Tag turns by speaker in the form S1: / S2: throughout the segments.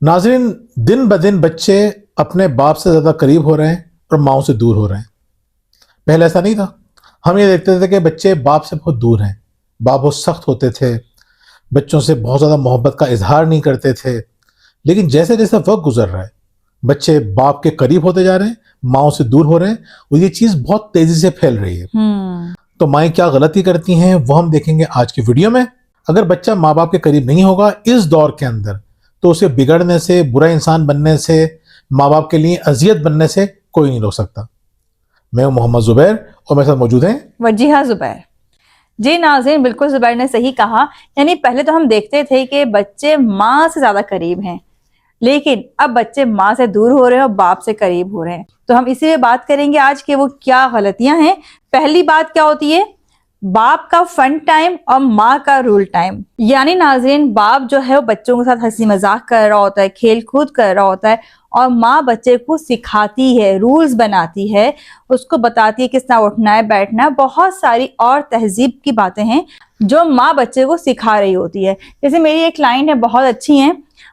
S1: नाज़रीन, दिन ब दिन बच्चे अपने बाप से ज़्यादा करीब हो रहे हैं और माओ से दूर हो रहे हैं। पहले ऐसा नहीं था। हम ये देखते थे कि बच्चे बाप से बहुत दूर हैं, बाप बहुत सख्त होते थे, बच्चों से बहुत ज़्यादा मोहब्बत का इजहार नहीं करते थे। लेकिन जैसे जैसे वक्त गुजर रहा है, बच्चे बाप के करीब होते जा रहे हैं, माओ से दूर हो रहे हैं और ये चीज़ बहुत तेज़ी से फैल रही है। तो माएँ क्या गलती करती हैं वो हम देखेंगे आज की वीडियो में। अगर बच्चा माँ बाप के करीब नहीं होगा इस दौर के अंदर, तो उसे बिगड़ने से, बुरा इंसान बनने से, माँ बाप के लिए अजियत बनने से कोई नहीं रोक सकता। मैं हूं मोहम्मद जुबैर और मेरे साथ मौजूद हैं
S2: वजीहा जुबैर। जी नाज़रीन, बिल्कुल जुबैर ने सही कहा। यानी पहले तो हम देखते थे कि बच्चे माँ से ज्यादा करीब हैं, लेकिन अब बच्चे माँ से दूर हो रहे हैं और बाप से करीब हो रहे हैं। तो हम इसी में बात करेंगे आज कि वो क्या गलतियां हैं। पहली बात क्या होती है, बाप का फन टाइम और माँ का रूल टाइम। यानी नाज़रीन, बाप जो है वो बच्चों के साथ हंसी मजाक कर रहा होता है, खेल कूद कर रहा होता है, और माँ बच्चे को सिखाती है, रूल्स बनाती है, उसको बताती है किस तरह उठना है, बैठना है। बहुत सारी और तहजीब की बातें हैं जो माँ बच्चे को सिखा रही होती है। जैसे मेरी एक क्लाइंट है, बहुत अच्छी है,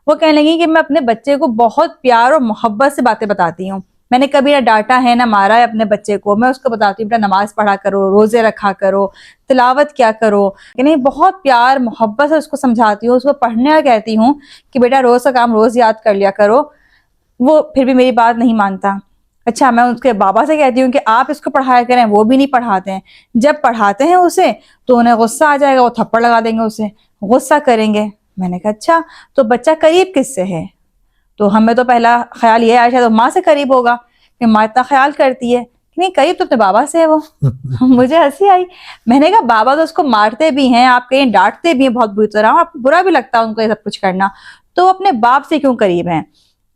S2: वो कहने लगी कि मैं अपने बच्चे को बहुत प्यार और मोहब्बत से बातें बताती हूँ। मैंने कभी ना डांटा है ना मारा है अपने बच्चे को। मैं उसको बताती हूँ बेटा नमाज पढ़ा करो, रोजे रखा करो, तिलावत क्या करो। यानी बहुत प्यार मोहब्बत से उसको समझाती हूँ, उसको पढ़ने का कहती हूँ कि बेटा रोज का काम रोज याद कर लिया करो। वो फिर भी मेरी बात नहीं मानता। अच्छा, मैं उसके बाबा से कहती हूँ कि आप इसको पढ़ाया करें, वो भी नहीं पढ़ाते हैं। जब पढ़ाते हैं उसे तो उन्हें गुस्सा आ जाएगा, वो थप्पड़ लगा देंगे, उसे गुस्सा करेंगे। मैंने कहा अच्छा, तो बच्चा करीब किससे है? तो हमें तो पहला ख्याल ये आया शायद तो माँ से करीब होगा, कि माँ इतना ख्याल करती है। कि नहीं, करीब तो अपने बाबा से है वो। मुझे हंसी आई। मैंने कहा बाबा तो उसको मारते भी हैं, आप कहीं डांटते भी हैं बहुत बुरी तरह, आपको बुरा भी लगता है उनको ये सब कुछ करना, तो अपने बाप से क्यों करीब हैं?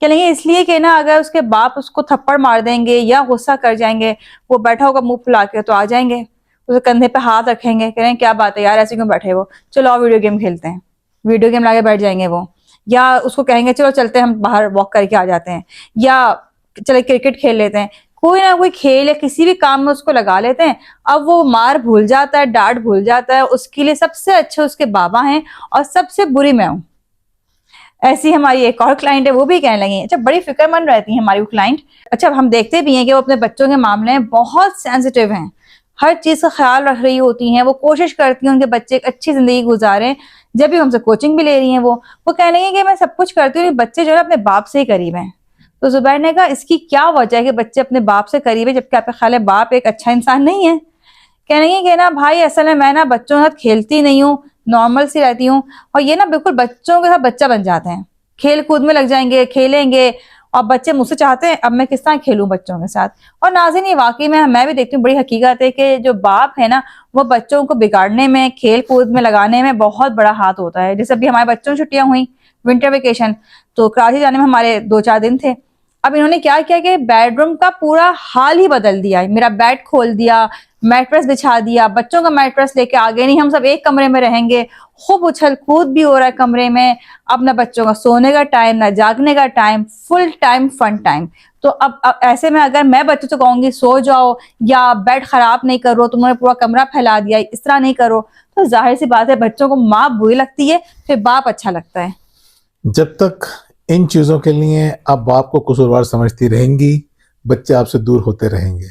S2: चलेंगे इसलिए कि ना अगर उसके बाप उसको थप्पड़ मार देंगे या गुस्सा कर जाएंगे, वो बैठा होगा मुंह फुला के, तो आ जाएंगे उसके कंधे पे हाथ रखेंगे, कह रहे हैं क्या बात है यार, ऐसे क्यों बैठे हो, चलो आओ वीडियो गेम खेलते हैं। वीडियो गेम लाके बैठ जाएंगे वो। या उसको कहेंगे चलो चलते हैं, हम बाहर वॉक करके आ जाते हैं, या चले क्रिकेट खेल लेते हैं। कोई ना कोई खेल या किसी भी काम में उसको लगा लेते हैं। अब वो मार भूल जाता है, डांट भूल जाता है। उसके लिए सबसे अच्छे उसके बाबा हैं और सबसे बुरी मैं हूं। ऐसी हमारी एक और क्लाइंट है, वो भी कहने लगी। अच्छा, बड़ी फिक्रमंद रहती है हमारी वो क्लाइंट। अच्छा, हम देखते भी हैं कि वो अपने बच्चों के मामले में बहुत सेंसिटिव हैं, हर चीज का ख्याल रख रही होती हैं। वो कोशिश करती हैं उनके बच्चे एक अच्छी जिंदगी गुजारें। जब भी हमसे कोचिंग भी ले रही हैं वो कहने लगी कि मैं सब कुछ करती हूँ, बच्चे जो है अपने बाप से ही करीब हैं। तो जुबैर ने कहा इसकी क्या वजह है कि बच्चे अपने बाप से करीब है, जबकि आपका ख्याल है बाप एक अच्छा इंसान नहीं है? कहने लगी कि ना भाई, असल में मैं ना बच्चों के साथ खेलती नहीं हूँ, नॉर्मल सी रहती हूँ, और ये ना बिल्कुल बच्चों के साथ बच्चा बन जाते हैं, खेल कूद में लग जाएंगे, खेलेंगे, और बच्चे मुझसे चाहते हैं अब मैं किस तरह खेलूं बच्चों के साथ। और नाज़रीन, ये वाकई में मैं भी देखती हूँ, बड़ी हकीकत है कि जो बाप है ना, वो बच्चों को बिगाड़ने में, खेल कूद में लगाने में बहुत बड़ा हाथ होता है। जैसे अभी हमारे बच्चों की छुट्टियां हुई, विंटर वेकेशन, तो कराची जाने में हमारे 2-4 दिन थे। अब इन्होंने क्या किया कि बेडरूम का पूरा हाल ही बदल दिया। मेरा बेड खोल दिया, मैट्रेस बिछा दिया, बच्चों का मैट्रेस लेके आ गए, नहीं हम सब एक कमरे में रहेंगे। खूब उछल कूद भी हो रहा है कमरे में। अब ना बच्चों का सोने का टाइम, ना जागने का time, full time fun time. तो अब ऐसे में अगर मैं बच्चों से कहूंगी सो जाओ या बेड खराब नहीं करो, तुमने पूरा कमरा फैला दिया, इस तरह नहीं करो, तो जाहिर सी बात है बच्चों को माँ बुरी लगती है, फिर बाप अच्छा लगता है।
S1: जब तक इन चीज़ों के लिए आप बाप को कसूरवार समझती रहेंगी, बच्चे आपसे दूर होते रहेंगे।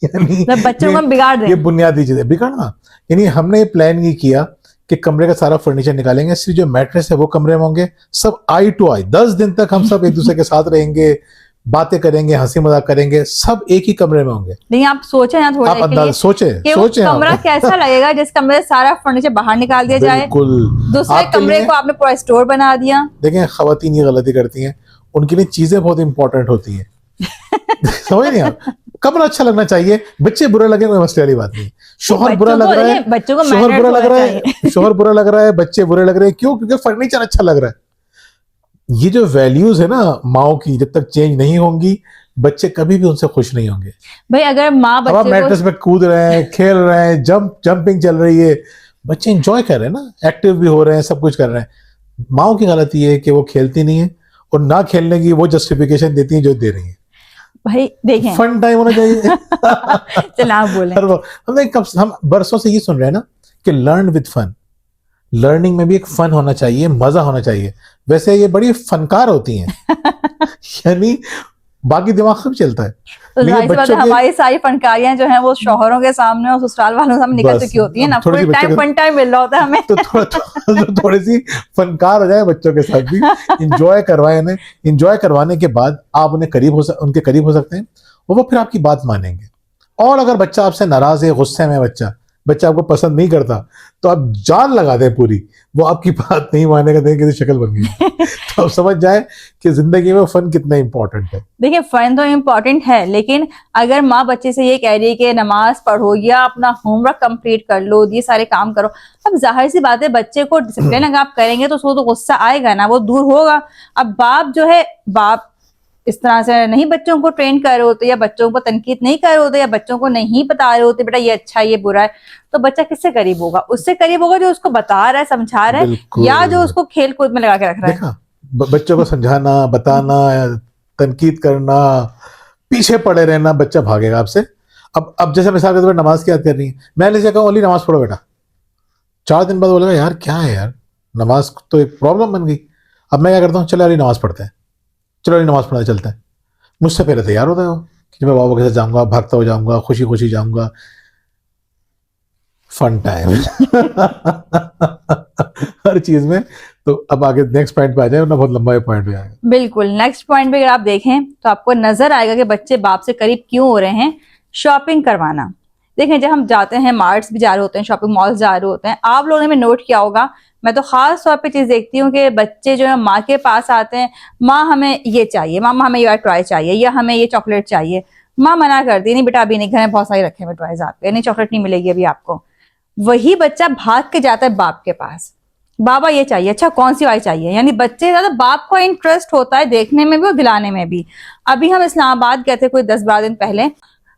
S1: यानी
S2: बच्चों को बिगाड़ दें,
S1: ये बुनियादी चीज़ है बिगड़ना। यानी हमने प्लान ये किया कि कमरे का सारा फर्नीचर निकालेंगे, सिर्फ जो मैट्रेस है वो कमरे में होंगे, सब आई टू आई, 10 दिन तक हम सब एक दूसरे के साथ रहेंगे, बातें करेंगे, हंसी मजाक करेंगे, सब एक ही कमरे में होंगे।
S2: नहीं आप सोचे ना थोड़ा
S1: आप सोचे
S2: कमरा कैसा लगेगा जिस कमरे से सारा फर्नीचर बाहर निकाल दिया जाए, दूसरे कमरे को आपने पूरा स्टोर बना दिया।
S1: देखें, खवातीन ये गलती करती हैं, उनके लिए चीजें बहुत इंपॉर्टेंट होती हैं। समझ नहीं आप, कमरा अच्छा लगना चाहिए, बच्चे बुरे लगे कोई मसले वाली बात नहीं। शोहर बुरा लग रहा है,
S2: बच्चों को
S1: शोहर बुरा लग रहा है, शोहर बुरा लग रहा है, बच्चे बुरे लग रहे हैं, क्यों? क्योंकि फर्नीचर अच्छा लग रहा है। ये जो वैल्यूज है ना माओ की, जब तक चेंज नहीं होंगी, बच्चे कभी भी उनसे खुश नहीं होंगे।
S2: भाई अगर माँ बच्चे को
S1: मैट्रेस पे कूद रहे हैं, खेल रहे हैं, जंपिंग चल रही है, बच्चे एंजॉय कर रहे हैं ना, एक्टिव भी हो रहे हैं, सब कुछ कर रहे हैं। माओ की गलती है कि वो खेलती नहीं है और ना खेलने की वो जस्टिफिकेशन देती है जो दे रही है।
S2: भाई देखें,
S1: फन टाइम होना चाहिए।
S2: चल आप बोले।
S1: हम बरसों से ये सुन रहे हैं ना कि लर्न विद फन, लर्निंग में भी एक फन होना चाहिए, मजा होना चाहिए। वैसे ये बड़ी फनकार होती हैं यानी बाकी दिमाग सब चलता है,
S2: तो
S1: लेकिन
S2: जाहिर सी बात
S1: बच्चों
S2: है
S1: के
S2: हमारी सारी फनकारियां जो हैं वो शौहरों के सामने और ससुराल वालों के सामने निकल
S1: बस
S2: चुकी होती है ना,
S1: अब थोड़ी सी
S2: फुल
S1: बच्चों
S2: टाइम
S1: के
S2: फन टाइम मिल रहा होता है हमें।
S1: तो थोड़ी सी फनकार हो जाए बच्चों के साथ भी, इंजॉय करवाएं उन्हें। इंजॉय करवाने के बाद आप उन्हें उनके करीब हो सकते हैं और वो फिर आपकी बात मानेंगे। और अगर बच्चा आपसे नाराज है, गुस्से में है, बच्चा आपको पसंद नहीं करता, तो आप जान लगा दें पूरी, वो आपकी बात नहीं मानेगा, देखें किसी शक्ल बन गई तो आप समझ जाए कि जिंदगी में फन कितना इंपॉर्टेंट है।
S2: देखिए फन तो इम्पोर्टेंट है, लेकिन अगर माँ बच्चे से ये कह रही है कि नमाज पढ़ो या अपना होमवर्क कंप्लीट कर लो, ये सारे काम करो, अब जाहिर सी बात है बच्चे को डिसिप्लिन अगर आप करेंगे तो उसको तो गुस्सा आएगा ना, वो दूर होगा। अब बाप जो है, बाप इस तरह से नहीं बच्चों को ट्रेन कर रहे होते या बच्चों को तनकीद नहीं कर रहे होते या बच्चों को नहीं बता रहे होते बेटा ये अच्छा है ये बुरा है, तो बच्चा किससे करीब होगा? उससे करीब होगा जो उसको बता रहा है, समझा रहा है, या जो
S1: बिल्कुल।
S2: उसको खेल कूद में लगा के रख रहा है।
S1: देखा, बच्चों को समझाना, बताना, तनकीद करना, पीछे पड़े रहना, बच्चा भागेगा आपसे। अब जैसे मिसाल के तौर पर नमाज की याद कर रही है, मैं ले कहूँ ओनली नमाज पढ़ो बेटा, 4 दिन बाद बोलेगा यार क्या है यार, नमाज तो एक प्रॉब्लम बन गई। अब मैं क्या करता हूँ, चलो यार नमाज पढ़ते हैं, चलो यार नमाज पढ़ने चलते हैं। मुझसे पहले तैयार होता है वो कि मैं बाबा के साथ जाऊंगा, भागता हो जाऊंगा, खुशी खुशी जाऊंगा, फन टाइम हर चीज में। तो अब आगे नेक्स्ट पॉइंट पे आ जाए, वरना बहुत लंबा पॉइंट पे आएगा।
S2: बिल्कुल, नेक्स्ट पॉइंट पे अगर आप देखें तो आपको नजर आएगा कि बच्चे बाप से करीब क्यों हो रहे हैं। शॉपिंग करवाना, देखें जब हम जाते हैं, मार्ट्स भी जा रहे होते हैं, शॉपिंग मॉल्स जा रहे होते हैं, आप लोगों ने भी नोट किया होगा, मैं तो खास तौर पे चीज देखती हूँ कि बच्चे जो है माँ के पास आते हैं, माँ हमें ये चाहिए, मामा हमें ये टॉय चाहिए या हमें ये चॉकलेट चाहिए। माँ मना करती है, नहीं बेटा अभी नहीं, घर में बहुत सारे रखे हुए टॉयज आपके, नहीं चॉकलेट नहीं मिलेगी अभी आपको। वही बच्चा भाग के जाता है बाप के पास, बाबा ये चाहिए, अच्छा कौन सी वाली चाहिए। यानी बच्चे ज्यादा बाप को इंटरेस्ट होता है देखने में भी और दिलाने में भी। अभी हम इस्लामाबाद गए थे कोई 10-12 दिन पहले,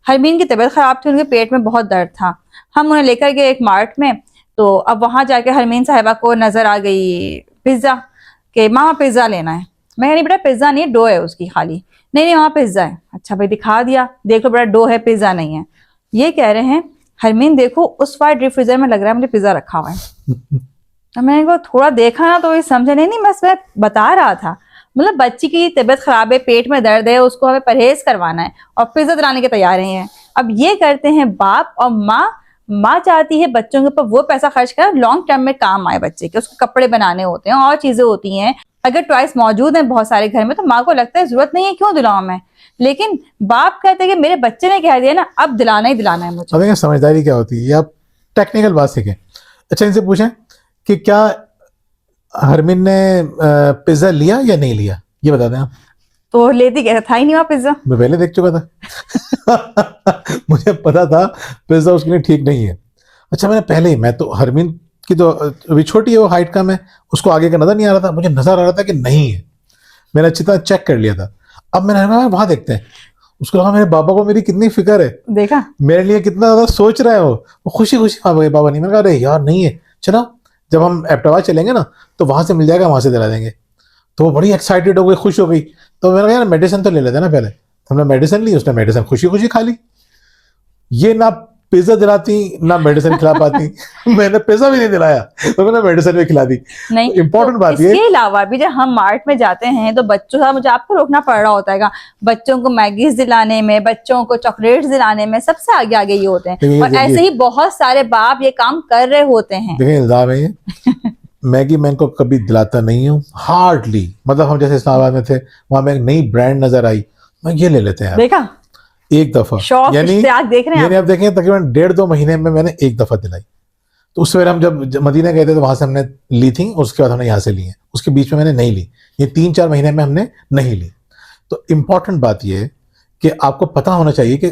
S2: हरमीन की तबीयत खराब थी, उनके पेट में बहुत दर्द था, हम उन्हें लेकर गए एक मार्ट में। तो अब वहां जाके हरमीन साहिबा को नजर आ गई पिज्जा, कि मामा पिज्जा लेना है। मैं कह रही बेटा पिज्जा नहीं है, डो है उसकी खाली। नहीं नहीं वहां पिज्जा है। अच्छा भाई दिखा दिया, देख लो बेटा डो है पिज्जा नहीं है। ये कह रहे हैं हरमीन देखो उस वाइट रेफ्रिजरेटर में लग रहा है मुझे पिज्जा रखा हुआ है। तो मैंने को थोड़ा देखा ना तो ये समझे नहीं, नहीं बस मैं बता रहा था, मतलब बच्ची की तबीयत खराब है, पेट में दर्द है, उसको हमें परहेज करवाना है और पिज्जा दिलाने के तैयार हैं। अब ये करते हैं बाप और माँ। माँ चाहती है बच्चों के ऊपर वो पैसा खर्च कर लॉन्ग टर्म में काम आए बच्चे के, उसको कपड़े बनाने होते हैं और चीजें होती हैं। अगर टॉयस मौजूद हैं बहुत सारे घर में तो माँ को लगता है जरूरत नहीं है क्यों दिलाऊं मैं, लेकिन बाप कहते हैं कि मेरे बच्चे ने कह दिया ना अब दिलाना ही दिलाना है मुझे।
S1: अब समझदारी क्या होती है, ये आप टेक्निकल बात सीखें। अच्छा इनसे पूछें कि क्या हरमीन ने पिज्जा लिया या नहीं लिया, ये बता दें आप।
S2: तो लेती कैसे, था ही नहीं वहां पिज्जा।
S1: मैं पहले देख चुका था मुझे पता था पिज्जा उसके लिए ठीक नहीं है। अच्छा मैंने पहले ही, मैं तो हरमीन की तो अभी छोटी है, वो हाइट कम है, उसको आगे का नजर नहीं आ रहा था, मुझे नजर आ रहा था कि नहीं है, मैंने अच्छी तरह चेक कर लिया था। अब मैंने कहा वहां देखते हैं, उसको लगा मेरे बाबा को मेरी कितनी फिक्र है,
S2: देखा
S1: मेरे लिए कितना ज्यादा सोच रहा है वो खुशी खुशी बाबा नहीं। मैंने कहा अरे यार नहीं है, चलो जब हम एप्टावा चलेंगे ना तो वहां से मिल जाएगा, वहां से दिला देंगे। तो वो बड़ी एक्साइटेड हो गई, खुश हो गई। तो मैंने कहा यार मेडिसिन तो ले लेते ना पहले। हमने मेडिसिन ली, उसने मेडिसिन खुशी खुशी खा ली। ये ना पिज्जा दिलाती ना मेडिसिन खिला पाती मैंने पिज्जा भी नहीं दिलाया तो मैंने मेडिसिन भी खिला दी।
S2: नहीं
S1: इंपॉर्टेंट
S2: तो
S1: बात ये,
S2: इसके अलावा भी जब हम मार्ट में जाते हैं तो बच्चों का मुझे आपको रोकना पड़ रहा होता है, बच्चों को मैगीज दिलाने में, बच्चों को चॉकलेट्स दिलाने में सबसे आगे आगे ये होते हैं। और ऐसे ही बहुत सारे बाप ये काम कर रहे होते हैं।
S1: देखिए इल्जाम है ये मैगी मैं इनको कभी दिलाता नहीं हूँ, हार्डली। मतलब हम जैसे इस्लामाबाद में थे, वहां में एक नई ब्रांड नजर आई, मैं ये ले लेते हैं
S2: देखा
S1: एक दफा,
S2: शौक इश्तियाक देख रहे हैं
S1: यानी आप देखें तकरीबन 1.5-2 महीने में मैंने एक दफा दिलाई। तो उस हम जब मदीना गए थे तो वहां से हमने ली थी, उसके बाद हमने यहाँ से ली है, उसके बीच में मैंने नहीं ली, ये 3-4 महीने में हमने नहीं ली। तो इम्पॉर्टेंट बात यह है कि आपको पता होना चाहिए कि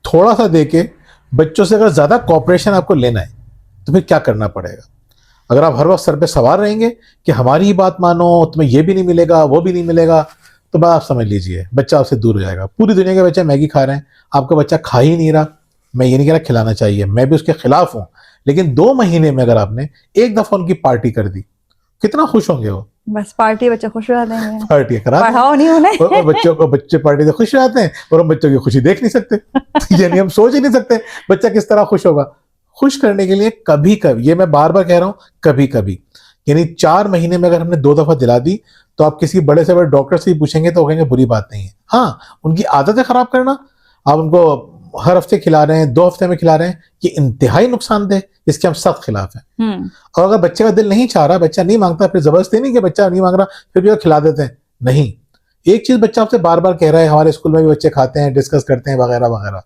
S1: थोड़ा सा दे के बच्चों से अगर ज्यादा कॉपरेशन आपको लेना है तो फिर क्या करना पड़ेगा। अगर आप हर वक्त सर पे सवार रहेंगे कि हमारी ही बात मानो, तुम्हें ये भी नहीं मिलेगा वो भी नहीं मिलेगा, तो बात आप समझ लीजिए बच्चा आपसे दूर हो जाएगा। पूरी दुनिया के बच्चे मैगी खा रहे हैं, आपका बच्चा खा ही नहीं रहा। मैं ये नहीं कह रहा खिलाना चाहिए, मैं भी उसके खिलाफ हूँ, लेकिन 2 महीने में अगर आपने एक दफा उनकी पार्टी कर दी, कितना खुश होंगे वो।
S2: बस पार्टी बच्चे खुश हो जाते हैं,
S1: पार्टी करा
S2: पढ़ाओ नहीं उन्हें
S1: और बच्चे पार्टी से खुश रहते हैं और हम बच्चों की खुशी देख नहीं सकते यानी हम सोच ही नहीं सकते बच्चा किस तरह खुश होगा। खुश करने के लिए कभी कभी, ये मैं बार बार कह रहा हूं, कभी कभी, यानी 4 महीने में अगर हमने 2 दफा दिला दी तो आप किसी बड़े से बड़े डॉक्टर से ही पूछेंगे तो वो कहेंगे बुरी बात नहीं है। हाँ, उनकी आदत है खराब करना, आप उनको हर हफ्ते खिला रहे हैं, 2 हफ्ते में खिला रहे हैं, ये इंतहाई नुकसानदेह, इसके हम सख्त खिलाफ हैं। और अगर बच्चे का दिल नहीं चाह रहा, बच्चा नहीं मांगता, फिर जबरदस्ती नहीं कि बच्चा नहीं मांग रहा फिर भी खिला देते हैं, नहीं। एक चीज बच्चा आपसे बार बार कह रहा है, हमारे स्कूल में भी बच्चे खाते हैं, डिस्कस करते हैं वगैरह वगैरह,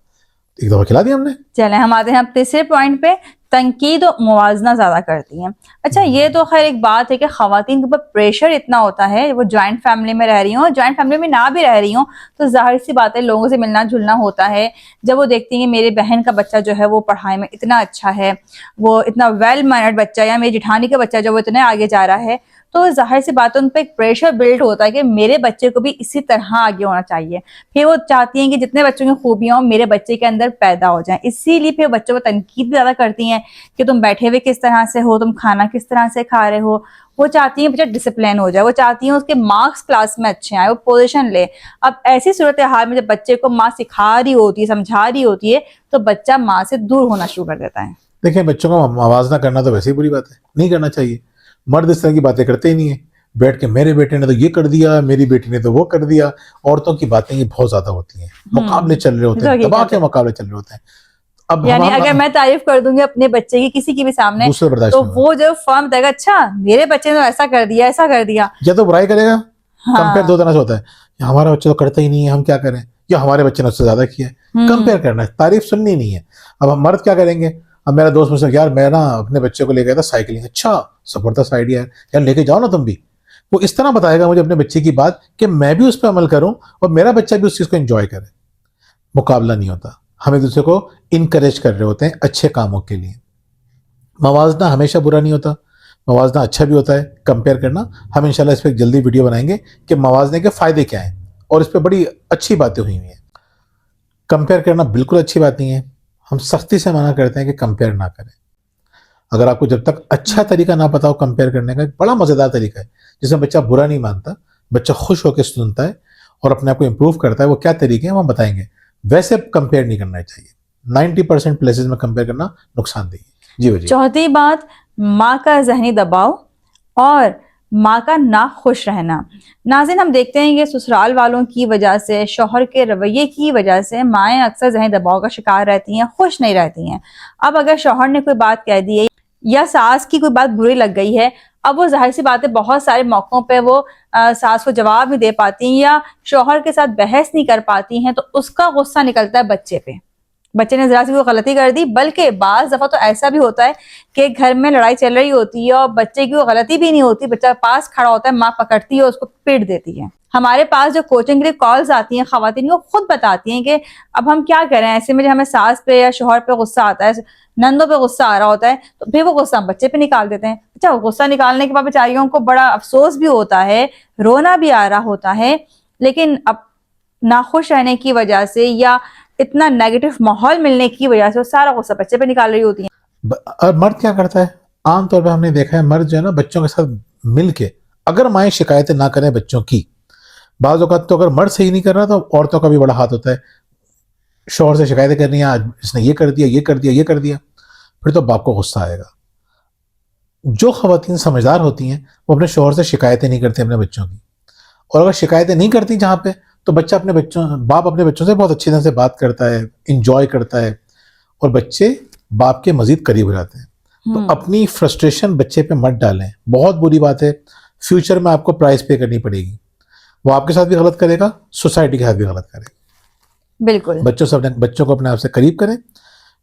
S1: एक दफा खिला दिया हमने।
S2: चले हम आते हैं अब तीसरे पॉइंट पे, तनकीद और मुवाजना ज्यादा करती हैं। अच्छा, ये तो खैर एक बात है कि खवातीन के ऊपर प्रेशर इतना होता है, वो ज्वाइंट फैमिली में रह रही हो, ज्वाइंट फैमिली में ना भी रह रही हो तो जाहिर सी बात है लोगों से मिलना जुलना होता है। जब वो देखती हैं मेरी बहन का बच्चा जो है वो पढ़ाई में इतना अच्छा है, वो इतना वेल मैनर्ड बच्चा, या मेरी जिठानी का बच्चा जो वो इतने आगे जा रहा है, तो जाहिर सी बात है उन पर एक प्रेशर बिल्ड होता है कि मेरे बच्चे को भी इसी तरह आगे होना चाहिए। फिर वो चाहती हैं कि जितने बच्चों की खूबियां मेरे बच्चे के अंदर पैदा हो जाएं, इसीलिए फिर बच्चों को तनकीद ज्यादा करती हैं कि तुम बैठे हुए किस तरह से हो, तुम खाना किस तरह से खा रहे हो। वो चाहती हैं बच्चा डिसिप्लिन हो जाए, वो चाहती हैं उसके मार्क्स क्लास में अच्छे आए, वो पोजीशन ले। अब ऐसी सूरत हाल में जब बच्चे को माँ सिखा रही होती है, समझा रही होती है, तो बच्चा माँ से दूर होना शुरू कर देता है।
S1: देखिए, बच्चों को आवाज ना करना तो वैसे ही बुरी बात है, नहीं करना चाहिए। मर्द इस तरह की बातें करते ही नहीं है, बैठ के मेरे बेटे ने तो ये कर दिया, मेरी बेटी ने तो वो कर दिया। औरतों की बातें ये बहुत ज्यादा होती हैं, मुकाबले चल रहे होते हैं, दबा के मुकाबले चल रहे होते हैं। अब
S2: यानी अगर मैं तारीफ कर दूंगी अपने बच्चे की किसी की भी सामने,
S1: दूसरे बर्दाश्त
S2: तो
S1: नहीं
S2: वो जो फर्म देगा, अच्छा मेरे बच्चे ने तो ऐसा कर दिया, ऐसा कर दिया,
S1: या तो बुराई करेगा।
S2: हाँ।
S1: कंपेयर 2 तरह से होता है, या हमारा बच्चा तो करता ही नहीं है, हम क्या करें, या हमारे बच्चे ने उससे ज्यादा किया है। कंपेयर करना है, तारीफ सुननी नहीं है। अब हम मर्द क्या करेंगे, अब मेरा दोस्त मुझसे, यार मैं ना अपने बच्चे को ले गया था साइकिलिंग, अच्छा जबरदस्त आइडिया है यार, लेके जाओ ना तुम भी। वो इस तरह बताएगा मुझे अपने बच्चे की बात कि मैं भी उस पर अमल करूं और मेरा बच्चा भी उस चीज को एंजॉय करे। मुकाबला नहीं होता, हम एक दूसरे को इनकरेज कर रहे होते हैं अच्छे कामों के लिए। मवाजना हमेशा बुरा नहीं होता, मवाजना अच्छा भी होता है। कंपेयर करना, हम इंशाल्लाह इस पर एक जल्दी वीडियो बनाएंगे कि मवाजने के फायदे क्या हैं, और इस पर बड़ी अच्छी बातें हुई हैं। कंपेयर करना बिल्कुल अच्छी बात नहीं है, हम सख्ती से मना करते हैं कि कंपेयर ना करें। अगर आपको जब तक अच्छा तरीका ना पता हो कंपेयर करने का, एक बड़ा मजेदार तरीका है जिसमें बच्चा बुरा नहीं मानता, बच्चा खुश होकर सुनता है और अपने आप को इंप्रूव करता है। वो क्या तरीके हैं हम बताएंगे। वैसे कंपेयर नहीं करना चाहिए, 90% प्लेसेस में कंपेयर करना नुकसानदेह है। जी वजी।
S2: चौथी बात, माँ का जहनी दबाव और माँ का ना खुश रहना। नाज़रीन, हम देखते हैं कि ससुराल वालों की वजह से, शौहर के रवैये की वजह से माएँ अक्सर जहनी दबाव का शिकार रहती हैं, खुश नहीं रहती हैं। अब अगर शौहर ने कोई बात कह दी है या सास की कोई बात बुरी लग गई है, अब वो जाहिर सी बात है बहुत सारे मौकों पे वो सास को जवाब नहीं दे पाती हैं या शौहर के साथ बहस नहीं कर पाती हैं, तो उसका गुस्सा निकलता है बच्चे पे। बच्चे ने जरा सी वो गलती कर दी, बल्कि बाज दफा तो ऐसा भी होता है कि घर में लड़ाई चल रही होती है और बच्चे की वो गलती भी नहीं होती, बच्चा पास खड़ा होता है, माँ पकड़ती है उसको पीट देती है। हमारे पास जो कोचिंग के लिए कॉल्स आती हैं खवातीन, वो खुद बताती हैं कि अब हम क्या करें, ऐसे में जब हमें सास पे या शौहर पे गुस्सा आता है, नंदों पे गुस्सा आ रहा होता है, तो फिर वो गुस्सा बच्चे पे निकाल देते हैं। अच्छा, गुस्सा निकालने के बाद बेचारियों को बड़ा अफसोस भी होता है, रोना भी आ रहा होता है, लेकिन अब नाखुश रहने की वजह से या इतना नेगेटिव माहौल मिलने की वजह से वो सारा गुस्सा बच्चे पे निकाल रही होती है।
S1: और मर्द क्या करता है, आमतौर पर हमने देखा है मर्द जो है ना, बच्चों के साथ मिलके, अगर माएँ शिकायतें ना करें बच्चों की, बाज़ औक़ात तो अगर मर्द सही नहीं कर रहा तो औरतों का भी बड़ा हाथ होता है। शौहर से शिकायतें करनी है, आज इसने ये कर दिया, ये कर दिया, ये कर दिया, फिर तो बाप को गुस्सा आएगा। जो खवातीन समझदार होती हैं वो अपने शौहर से शिकायतें नहीं करती अपने बच्चों की, और अगर शिकायतें नहीं करती जहाँ पे, तो बच्चा अपने बच्चों, बाप अपने बच्चों से बहुत अच्छी तरह से बात करता है, इंजॉय करता है, और बच्चे बाप के मजीद करीब हो जाते हैं। तो अपनी फ्रस्ट्रेशन बच्चे पे मत डालें, बहुत बुरी बात है। फ्यूचर में आपको प्राइस पे करनी पड़ेगी, वो आपके साथ भी गलत करेगा, सोसाइटी के साथ भी गलत करेगा।
S2: बिल्कुल।
S1: बच्चों को अपने आप से करीब करें।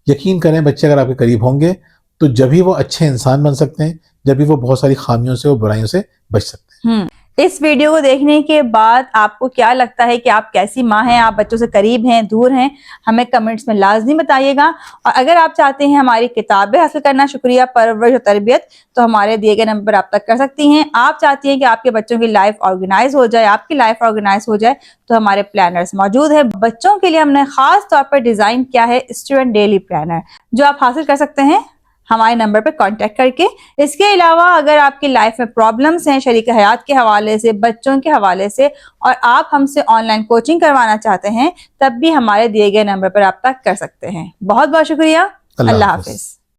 S1: यकीन करें, बच्चे अगर आपके करीब होंगे तो जब भी वो अच्छे इंसान बन सकते हैं, जब भी वो बहुत सारी खामियों से और बुराइयों से बच सकते हैं।
S2: इस वीडियो को देखने के बाद आपको क्या लगता है कि आप कैसी माँ हैं, आप बच्चों से करीब हैं, दूर हैं, हमें कमेंट्स में लाजमी बताइएगा। और अगर आप चाहते हैं हमारी किताबें हासिल करना, शुक्रिया, परवरिश और तरबियत, तो हमारे दिए गए नंबर आप तक कर सकती हैं। आप चाहती हैं कि आपके बच्चों की लाइफ ऑर्गेनाइज हो जाए, आपकी लाइफ ऑर्गेनाइज हो जाए, तो हमारे प्लानर्स मौजूद है। बच्चों के लिए हमने खास तौर पर डिजाइन किया है स्टूडेंट डेली प्लानर, जो आप हासिल कर सकते हैं हमारे नंबर पर कांटेक्ट करके। इसके अलावा अगर आपकी लाइफ में प्रॉब्लम्स हैं शरीक हयात के हवाले से, बच्चों के हवाले से, और आप हमसे ऑनलाइन कोचिंग करवाना चाहते हैं, तब भी हमारे दिए गए नंबर पर आप तक कर सकते हैं। बहुत बहुत शुक्रिया। अल्लाह हाफिज।